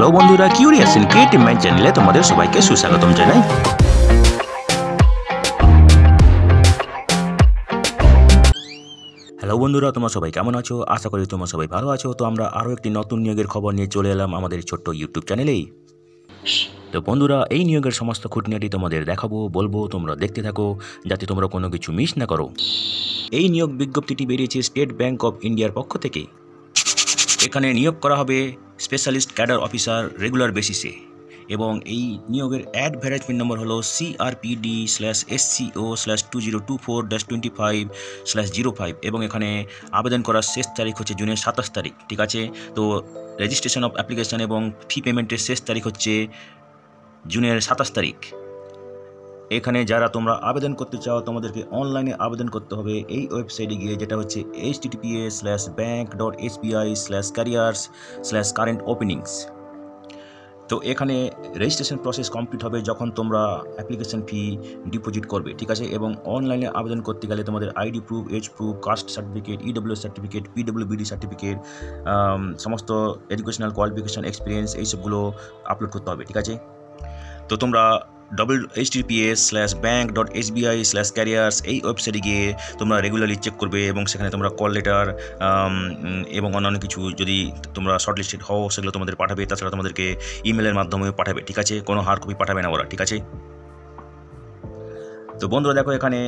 Hello বন্ধুরা, curious in creative mind চ্যানেলে তোমাদের সবাইকে সুস্বাগতম জানাই। হ্যালো বন্ধুরা, তোমরা সবাই কেমন আছো? আশা করি তোমরা সবাই ভালো আছো। তো আমরা আরও একটি নতুন নিয়োগের খবর নিয়ে চলে এলাম আমাদের ছোট্ট ইউটিউব চ্যানেলেই। তো বন্ধুরা, এই নিয়োগের সমস্ত খুঁটিনাটি তোমাদের দেখাবো, বলবো, তোমরা দেখতে থাকো যাতে তোমরা কোনো কিছু মিস না করো। এই নিয়োগ বিজ্ঞপ্তিটি বেরিয়েছে স্টেট ব্যাংক অফ ইন্ডিয়ার পক্ষ থেকে। এখানে নিয়োগ করা হবে স্পেশালিস্ট ক্যাডার অফিসার রেগুলার বেসিসে, এবং এই নিয়োগের অ্যাডভার্টাইজমেন্ট নম্বর হলো CRPD/SCO/2024-25/05, এবং এখানে আবেদন করার শেষ তারিখ হচ্ছে জুনের 27 তারিখ। ঠিক আছে, তো রেজিস্ট্রেশন অফ অ্যাপ্লিকেশান এবং ফি পেমেন্টের শেষ তারিখ হচ্ছে জুনের 27 তারিখ। এখানে যারা তোমরা আবেদন করতে চাও তোমাদেরকে অনলাইনে আবেদন করতে হবে এই ওয়েবসাইটে গিয়ে, যেটা হচ্ছে https://bank.sbi/careers/current-openings। তো এখানে রেজিস্ট্রেশন প্রসেস কমপ্লিট হবে যখন তোমরা অ্যাপ্লিকেশন ফি ডিপোজিট করবে। ঠিক আছে, এবং অনলাইনে আবেদন করতে গেলে তোমাদের ID proof, age proof, caste certificate, EW certificate, PWBD certificate, সমস্ত এডুকেশনাল কোয়ালিফিকেশান, এক্সপিরিয়েন্স, এইসবগুলো আপলোড করতে হবে। ঠিক আছে, তো তোমরা https://bank.sbi/careers এই ওয়েবসাইটে গিয়ে তোমরা রেগুলারলি চেক করবে, এবং সেখানে তোমরা কল লেটার এবং অন্যান্য কিছু যদি তোমরা শর্টলিস্টেড হও সেগুলো তোমাদের পাঠাবে। তাছাড়া তোমাদেরকে ইমেলের মাধ্যমে পাঠাবে। ঠিক আছে, কোনো হার্ড কপি পাঠাবে না ওরা। ঠিক আছে, তো বন্ধুরা দেখো, এখানে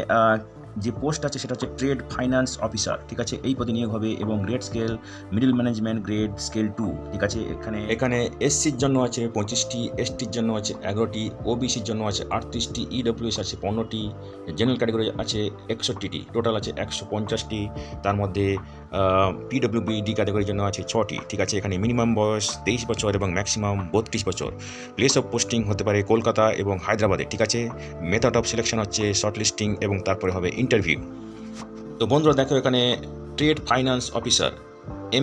যে পোস্ট আছে সেটা হচ্ছে ট্রেড ফাইন্যান্স অফিসার। ঠিক আছে, এই পদে নিয়োগ হবে, এবং grade scale middle management grade scale 2। ঠিক আছে, এখানে এসসির জন্য আছে 25টি, এসটির জন্য আছে 11টি, ওবিসির জন্য আছে 38টি, ইডব্লিউএস আছে 15টি, জেনারেল ক্যাটাগরি আছে 61টি, টোটাল আছে 150টি। তার মধ্যে পিডব্লিউবিডি ক্যাটাগরির জন্য আছে 6টি। ঠিক আছে, এখানে মিনিমাম বয়স 23 বছর এবং ম্যাক্সিমাম 32 বছর। প্লেস অফ পোস্টিং হতে পারে কলকাতা এবং হায়দ্রাবাদে। ঠিক আছে, মেথড অফ সিলেকশন হচ্ছে শর্ট লিস্টিং, এবং তারপরে হবে ইন্টারভিউ। তো বন্ধুরা দেখো, এখানে ট্রেড ফাইন্যান্স অফিসার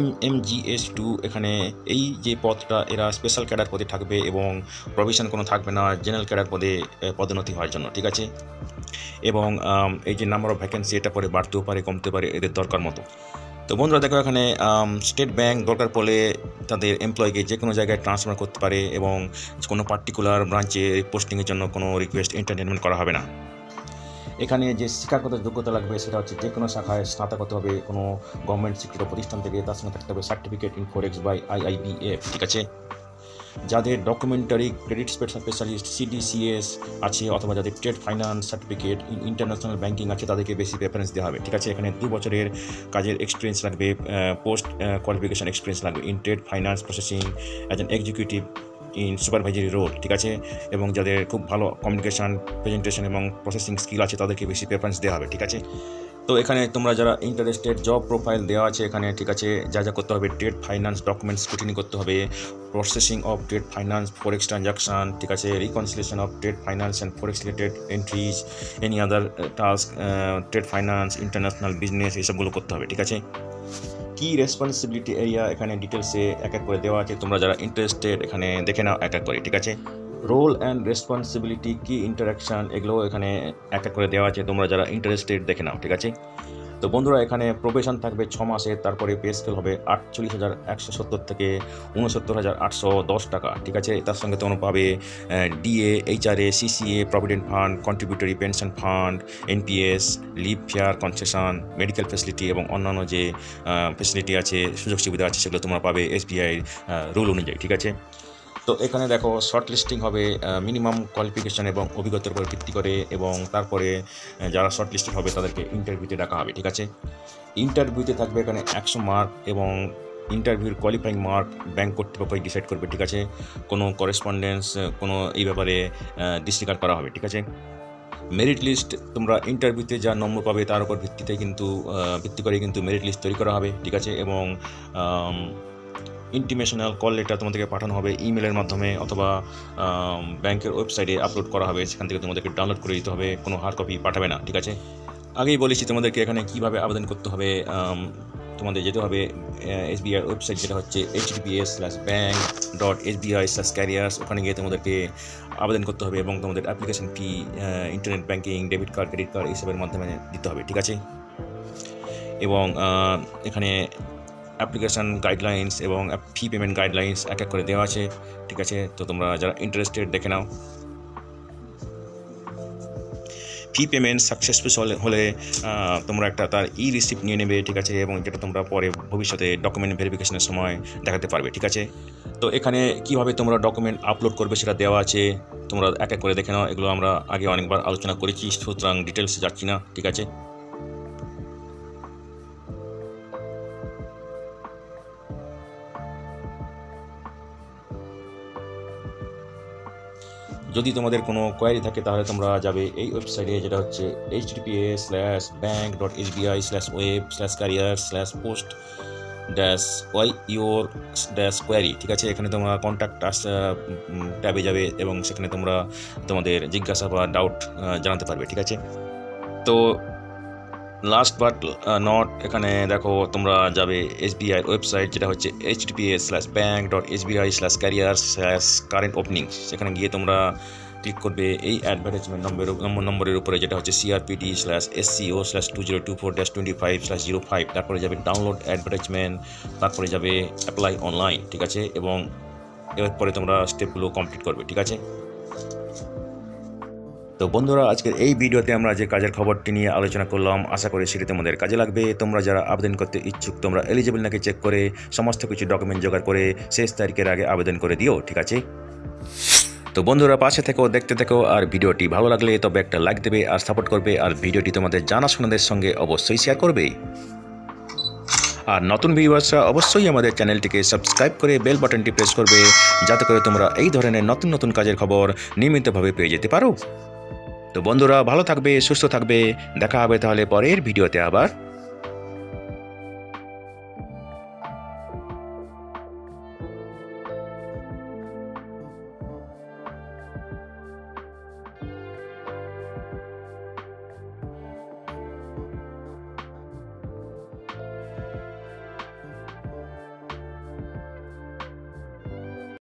MMGS2, এখানে এই যে পদটা এরা স্পেশাল ক্যাডার পদে থাকবে, এবং প্রভিশন কোনো থাকবে না জেনারেল ক্যাডার পদে পদোন্নতি হওয়ার জন্য। ঠিক আছে, এবং এই যে নাম্বার অফ ভ্যাকেন্সি এটা পরে বাড়তেও পারে, কমতে পারে, এদের দরকার মতো। তো বন্ধুরা দেখো, এখানে স্টেট ব্যাংক দরকার পড়লে তাদের এমপ্লয়িকে যে কোনো জায়গায় ট্রান্সফার করতে পারে, এবং কোনো পার্টিকুলার ব্রাঞ্চে পোস্টিংয়ের জন্য কোনো রিকোয়েস্ট এন্টারটেনমেন্ট করা হবে না। এখানে যে শিক্ষাগত যোগ্যতা লাগবে সেটা হচ্ছে যে কোনো শাখায় স্নাতক হতে হবে কোনো গভর্নমেন্ট স্বীকৃত প্রতিষ্ঠান থেকে, তার সঙ্গে থাকতে হবে certificate in forex by IIBF। ঠিক আছে, যাদের ডকুমেন্টারি ক্রেডিট স্পেশালিস্ট CDCS আছে, অথবা যাদের trade finance certificate in international banking আছে, তাদেরকে বেশি প্রেফারেন্স দেওয়া হবে। ঠিক আছে, এখানে 2 বছরের কাজের এক্সপিরিয়েন্স লাগবে, পোস্ট কোয়ালিফিকেশান এক্সপিরিয়েন্স লাগবে in trade finance processing as an executive in supervisory role. ঠিক আছে, এবং যাদের খুব ভালো কমিউনিকেশান, প্রেজেন্টেশন এবং প্রসেসিং স্কিল আছে তাদেরকে বেশি প্রেফারেন্স দেওয়া হবে। ঠিক আছে, তো এখানে তোমরা যারা ইন্টারেস্টেড, জব প্রোফাইল দেওয়া আছে এখানে। ঠিক আছে, যা যা করতে হবে, ট্রেড ফাইন্যান্স ডকুমেন্টস স্ক্রুটিনি করতে হবে, processing of trade finance forex transaction. ঠিক আছে, reconciliation of trade finance and forex related entries, any other task, trade finance, international business, এইসবগুলো করতে হবে। ঠিক আছে, কি রেসপন্সিবিলিটি এরিয়া এখানে ডিটেলসে এক এক করে দেওয়া আছে, তোমরা যারা ইন্টারেস্টেড এখানে দেখে নাও এক এক করে। ঠিক আছে, রোল অ্যান্ড রেসপন্সিবিলিটি, কি ইন্টারাকশান, এগুলো এখানে এক এক করে দেওয়া আছে, তোমরা যারা ইন্টারেস্টেড দেখে নাও। ঠিক আছে, তো বন্ধুরা এখানে প্রবেশন থাকবে 6 মাসের, তারপরে পে স্কেল হবে 48,170 থেকে 69,810 টাকা। ঠিক আছে, তার সঙ্গে তোমরা পাবে DA, HRA, CCA, provident fund, contributory pension fund, NPS, leave fare concession, medical facility, এবং অন্যান্য যে ফ্যাসিলিটি আছে, সুযোগ সুবিধা আছে, সেগুলো তোমরা পাবে SBI রুল অনুযায়ী। ঠিক আছে, তো এখানে দেখো শর্ট লিস্টিং হবে মিনিমাম কোয়ালিফিকেশান এবং অভিজ্ঞতার উপর ভিত্তি করে, এবং তারপরে যারা শর্ট লিস্টেড হবে তাদেরকে ইন্টারভিউতে ডাকা হবে। ঠিক আছে, ইন্টারভিউতে থাকবে এখানে 100 মার্ক, এবং ইন্টারভিউর কোয়ালিফাইং মার্ক ব্যাংক কর্তৃপক্ষ ডিসাইড করবে। ঠিক আছে, কোনো করেসপন্ডেন্স, কোনো এই ব্যাপারে ডিসরিগার্ড করা হবে। ঠিক আছে, মেরিট লিস্ট তোমরা ইন্টারভিউতে যা নম্বর পাবে তার উপর ভিত্তি করে কিন্তু মেরিট লিস্ট তৈরি করা হবে। ঠিক আছে, এবং ইন্টিমেশনাল কল লেটার তোমাদেরকে পাঠানো হবে ইমেলের মাধ্যমে, অথবা ব্যাংকের ওয়েবসাইটে আপলোড করা হবে, সেখান থেকে তোমাদেরকে ডাউনলোড করে দিতে হবে, কোনো হার্ড কপি পাঠাবে না। ঠিক আছে, আগেই বলেছি তোমাদেরকে এখানে কীভাবে আবেদন করতে হবে। তোমাদের যেতে হবে SBI ওয়েবসাইট, যেটা হচ্ছে https://bank.sbi/careers। ওখানে গিয়ে তোমাদেরকে আবেদন করতে হবে, এবং তোমাদের application fee internet banking, debit card, credit card এইসবের মাধ্যমে দিতে হবে। ঠিক আছে, এবং এখানে অ্যাপ্লিকেশান গাইডলাইন্স এবং ফি পেমেন্ট গাইডলাইন্স এক এক করে দেওয়া আছে, ঠিক আছে। তো তোমরা যারা ইন্টারেস্টেড দেখে নাও। ফি পেমেন্ট সাকসেসফুল হলে তোমরা একটা তার রিসিপ্ট নিয়ে নেবে, ঠিক আছে, এবং যেটা তোমরা পরে ভবিষ্যতে ডকুমেন্ট ভেরিফিকেশনের সময় দেখাতে পারবে, ঠিক আছে। তো এখানে কিভাবে তোমরা ডকুমেন্ট আপলোড করবে সেটা দেওয়া আছে, তোমরা এক এক করে দেখে নাও। এগুলো আমরা আগে অনেকবার আলোচনা করেছি, সুতরাং ডিটেলসে যাচ্ছি না, ঠিক আছে। যদি তোমাদের কোনো কোয়ারি থাকে তাহলে তোমরা যাবে এই ওয়েবসাইটে, যেটা হচ্ছে https://bank.sbi/web/career/post-your-query, ঠিক আছে। এখানে তোমরা কন্ট্যাক্ট আস ট্যাবে যাবে এবং সেখানে তোমরা তোমাদের জিজ্ঞাসা বা ডাউট জানাতে পারবে, ঠিক আছে। তো লাস্ট বাট নট, এখানে দেখো তোমরা যাবে এসবিআই ওয়েবসাইট, যেটা হচ্ছে https://bank.sbi/career/current openings। সেখানে গিয়ে তোমরা ক্লিক করবে এই অ্যাডভার্টাইজমেন্ট নম্বরের উপরে, যেটা হচ্ছে CRPD/SCO/2024-25/05। তারপরে যাবে ডাউনলোড অ্যাডভার্টাইজমেন্ট, তারপরে যাবে অ্যাপ্লাই অনলাইন, ঠিক আছে, এবং এরপরে তোমরা স্টেপগুলো কমপ্লিট করবে, ঠিক আছে। তো বন্ধুরা, আজকের এই ভিডিওতে আমরা যে কাজের খবরটি নিয়ে আলোচনা করলাম, আশা করি সেটি তোমাদের কাজে লাগবে। তোমরা যারা আবেদন করতে ইচ্ছুক, তোমরা এলিজিবল নাকি চেক করে সমস্ত কিছু ডকুমেন্ট জোগাড় করে শেষ তারিখের আগে আবেদন করে দিও, ঠিক আছে। তো বন্ধুরা, পাশে থেকো, দেখতে থেকো, আর ভিডিওটি ভালো লাগলে তবে একটা লাইক দেবে আর সাপোর্ট করবে, আর ভিডিওটি তোমাদের জানাশোনাদের সঙ্গে অবশ্যই শেয়ার করবে। আর নতুন ভিউয়ার্সরা অবশ্যই আমাদের চ্যানেলটিকে সাবস্ক্রাইব করে বেল বাটনটি প্রেস করবে, যাতে করে তোমরা এই ধরনের নতুন নতুন কাজের খবর নিয়মিতভাবে পেয়ে যেতে পারো। তো বন্ধুরা, ভালো থাকবে, সুস্থ থাকবে, দেখা হবে তাহলে পরের ভিডিওতে আবার।